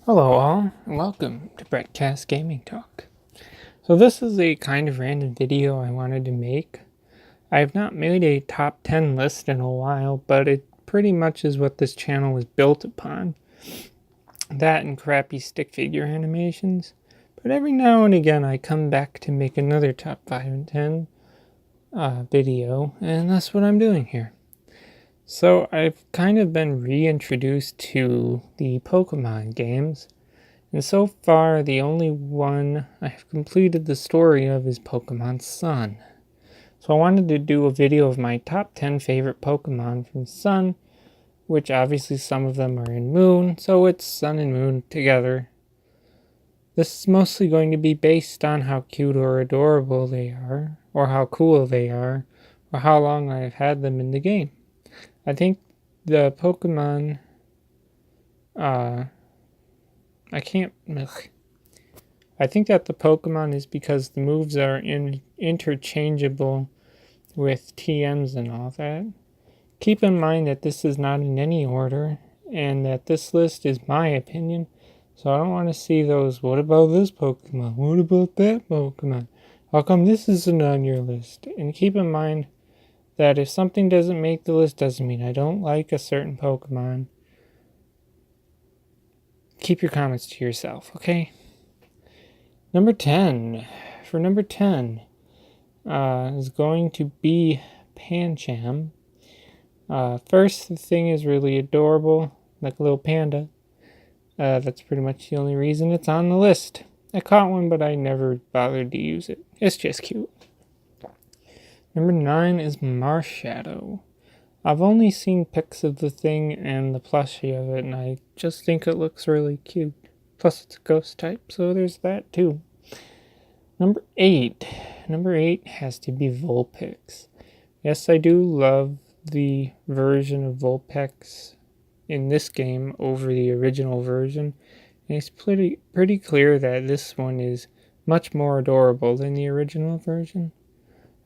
Hello all, and welcome to Brettcast Gaming Talk. So this is a kind of random video I wanted to make. I have not made a top 10 list in a while, but it pretty much is what this channel was built upon. That and crappy stick figure animations. But every now and again I come back to make another top 5 and 10 video, and that's what I'm doing here. So I've kind of been reintroduced to the Pokemon games, and so far the only one I have completed the story of is Pokemon Sun. So I wanted to do a video of my top 10 favorite Pokemon from Sun, which obviously some of them are in Moon, so it's Sun and Moon together. This is mostly going to be based on how cute or adorable they are, or how cool they are, or how long I've had them in the game. I think the Pokemon, I think that the Pokemon is because the moves are interchangeable with TMs and all that. Keep in mind that this is not in any order, and that this list is my opinion, so I don't want to see those, what about this Pokemon? What about that Pokemon? How come this isn't on your list? And keep in mind that if something doesn't make the list doesn't mean I don't like a certain Pokemon. Keep your comments to yourself, okay? Number 10. For number 10 is going to be Pancham. First, the thing is really adorable, like a little panda. That's pretty much the only reason it's on the list. I caught one, but I never bothered to use it. It's just cute. Number 9 is Marshadow. I've only seen pics of the thing and the plushie of it, and I just think it looks really cute. Plus, it's a ghost type, so there's that too. Number 8. Number 8 has to be Vulpix. Yes, I do love the version of Vulpix in this game over the original version. And it's pretty clear that this one is much more adorable than the original version.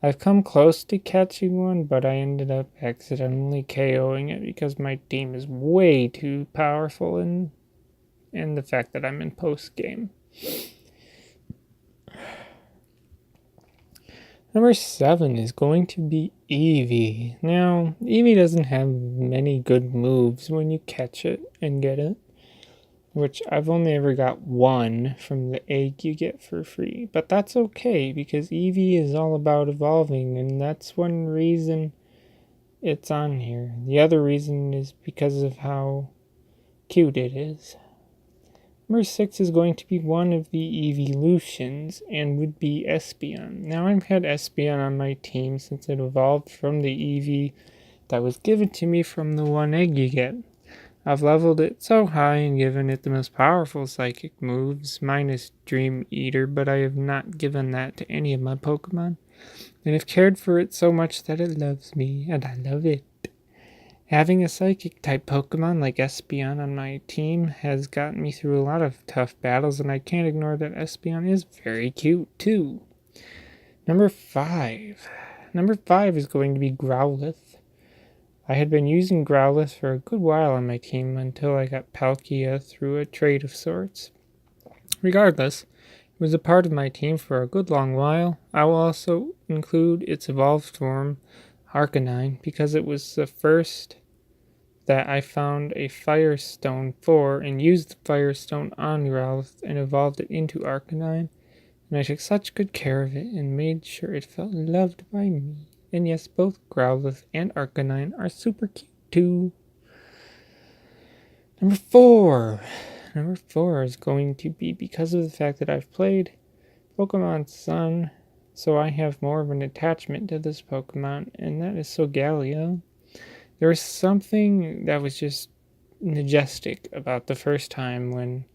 I've come close to catching one, but I ended up accidentally KOing it because my team is way too powerful, and the fact that I'm in post-game. Number 7 is going to be Eevee. Now, Eevee doesn't have many good moves when you catch it and get it, which I've only ever got one from the egg you get for free. But that's okay, because Eevee is all about evolving, and that's one reason it's on here. The other reason is because of how cute it is. Number 6 is going to be one of the evolutions, and would be Espeon. Now, I've had Espeon on my team since it evolved from the Eevee that was given to me from the one egg you get. I've leveled it so high and given it the most powerful psychic moves, minus Dream Eater, but I have not given that to any of my Pokemon, and have cared for it so much that it loves me, and I love it. Having a psychic type Pokemon like Espeon on my team has gotten me through a lot of tough battles, and I can't ignore that Espeon is very cute too. Number 5. Number 5 is going to be Growlithe. I had been using Growlithe for a good while on my team until I got Palkia through a trade of sorts. Regardless, it was a part of my team for a good long while. I will also include its evolved form, Arcanine, because it was the first that I found a Firestone for and used the Firestone on Growlithe and evolved it into Arcanine. And I took such good care of it and made sure it felt loved by me. And yes, both Growlithe and Arcanine are super cute too. Number 4. Number 4 is going to be, because of the fact that I've played Pokemon Sun, so I have more of an attachment to this Pokemon, and that is Solgaleo. There was something that was just majestic about the first time when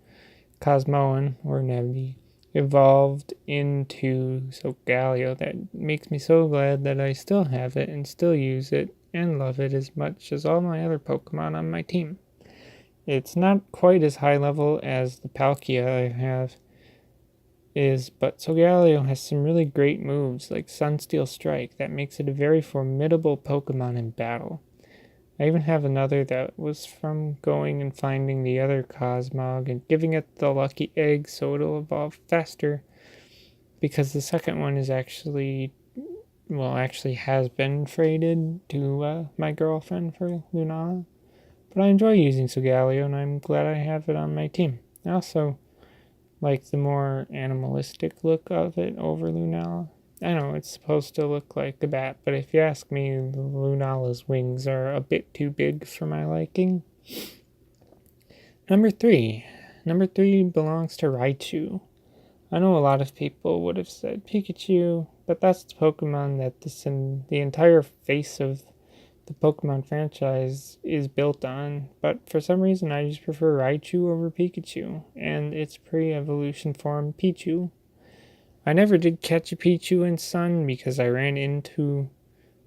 Cosmoan, or Nebby, evolved into Solgaleo that makes me so glad that I still have it and still use it and love it as much as all my other Pokemon on my team. It's not quite as high level as the Palkia I have is, but Solgaleo has some really great moves like Sunsteel Strike that makes it a very formidable Pokemon in battle. I even have another that was from going and finding the other Cosmog and giving it the lucky egg so it'll evolve faster. Because the second one is actually has been traded to my girlfriend for Lunala. But I enjoy using Solgaleo, and I'm glad I have it on my team. I also like the more animalistic look of it over Lunala. I know it's supposed to look like a bat, but if you ask me, Lunala's wings are a bit too big for my liking. Number 3. Number 3 belongs to Raichu. I know a lot of people would have said Pikachu, but that's the Pokemon that the entire face of the Pokemon franchise is built on. But for some reason, I just prefer Raichu over Pikachu and its pre-evolution form Pichu. I never did catch a Pichu in Sun because I ran into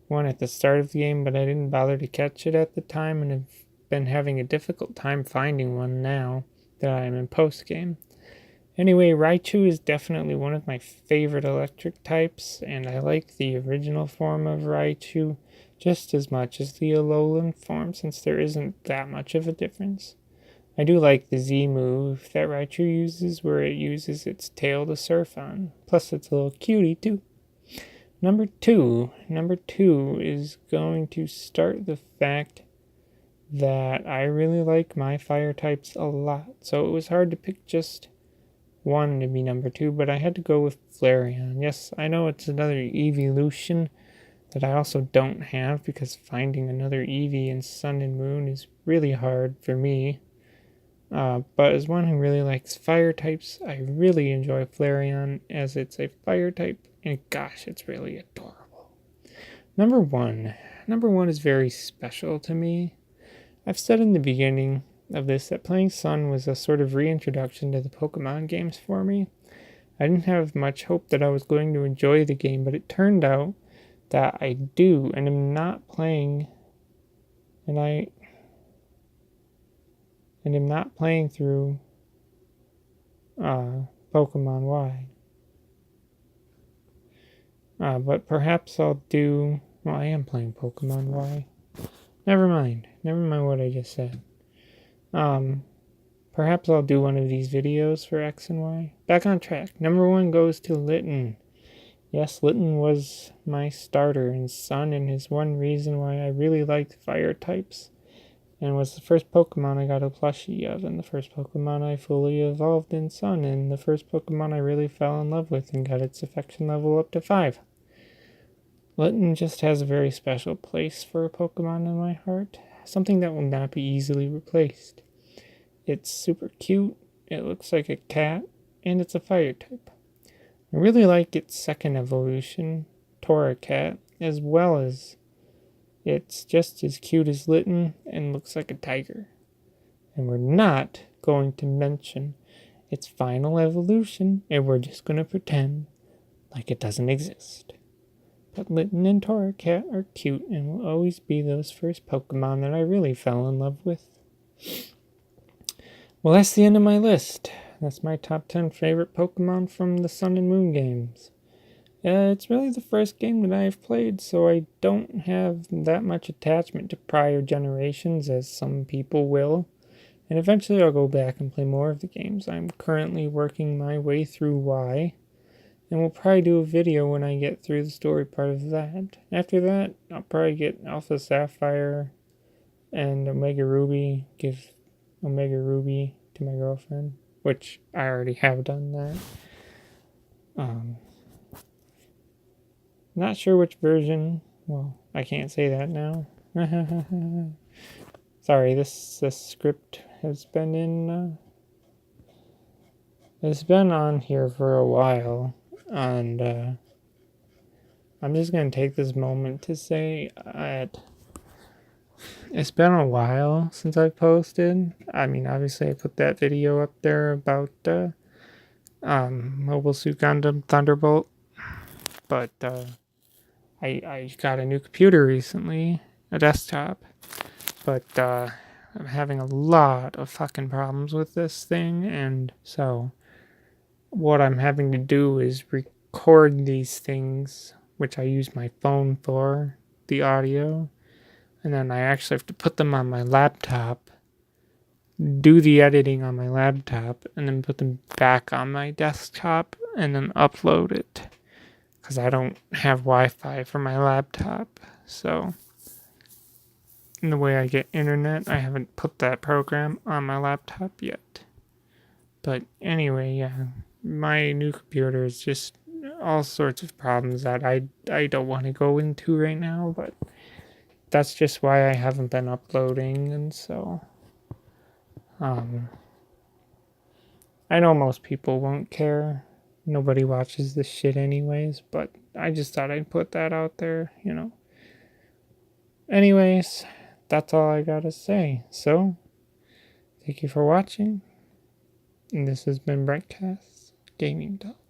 one at the start of the game, but I didn't bother to catch it at the time and have been having a difficult time finding one now that I'm in post-game. Anyway, Raichu is definitely one of my favorite electric types, and I like the original form of Raichu just as much as the Alolan form since there isn't that much of a difference. I do like the Z move that Raichu uses where it uses its tail to surf on, plus it's a little cutie too. Number two is going to start the fact that I really like my fire types a lot, so it was hard to pick just one to be number 2, but I had to go with Flareon. Yes, I know it's another evolution that I also don't have because finding another Eevee in Sun and Moon is really hard for me. But as one who really likes fire types, I really enjoy Flareon as it's a fire type, and gosh, it's really adorable. Number 1. Number 1 is very special to me. I've said in the beginning of this that playing Sun was a sort of reintroduction to the Pokemon games for me. I didn't have much hope that I was going to enjoy the game, but it turned out that I do, and am not playing, and am not playing through Pokemon Y. But perhaps I'll do. Well, I am playing Pokemon Y. Never mind what I just said. Perhaps I'll do one of these videos for X and Y. Back on track. Number 1 goes to Litten. Yes, Litten was my starter in Sun and is one reason why I really liked fire types. And was the first Pokemon I got a plushie of, and the first Pokemon I fully evolved in Sun, and the first Pokemon I really fell in love with and got its affection level up to 5. Litten just has a very special place for a Pokemon in my heart. Something that will not be easily replaced. It's super cute, it looks like a cat, and it's a fire type. I really like its second evolution, Torracat, as well as it's just as cute as Litten and looks like a tiger. And we're not going to mention its final evolution, and we're just going to pretend like it doesn't exist. But Litten and Torracat are cute and will always be those first Pokemon that I really fell in love with. Well, that's the end of my list. That's my top 10 favorite Pokemon from the Sun and Moon games. It's really the first game that I've played, so I don't have that much attachment to prior generations as some people will. And eventually I'll go back and play more of the games. I'm currently working my way through Y, and we'll probably do a video when I get through the story part of that. After that, I'll probably get Alpha Sapphire and Omega Ruby, give Omega Ruby to my girlfriend, which I already have done that. Not sure which version. Well, I can't say that now. Sorry, this script has been it's been on here for a while, and I'm just gonna take this moment to say that it's been a while since I posted. I mean, obviously I put that video up there about Mobile Suit Gundam Thunderbolt, but I got a new computer recently, a desktop, but I'm having a lot of fucking problems with this thing, and so what I'm having to do is record these things, which I use my phone for, the audio. and then I actually have to put them on my laptop, do the editing on my laptop, and then put them back on my desktop, and then upload it. Because I don't have Wi-Fi for my laptop, so in the way I get internet, I haven't put that program on my laptop yet. But anyway, yeah, my new computer is just all sorts of problems that I don't want to go into right now, but that's just why I haven't been uploading, and so I know most people won't care. Nobody watches this shit anyways, but I just thought I'd put that out there, you know. Anyways, that's all I gotta say. So, thank you for watching. And this has been Brightcast Gaming Talk.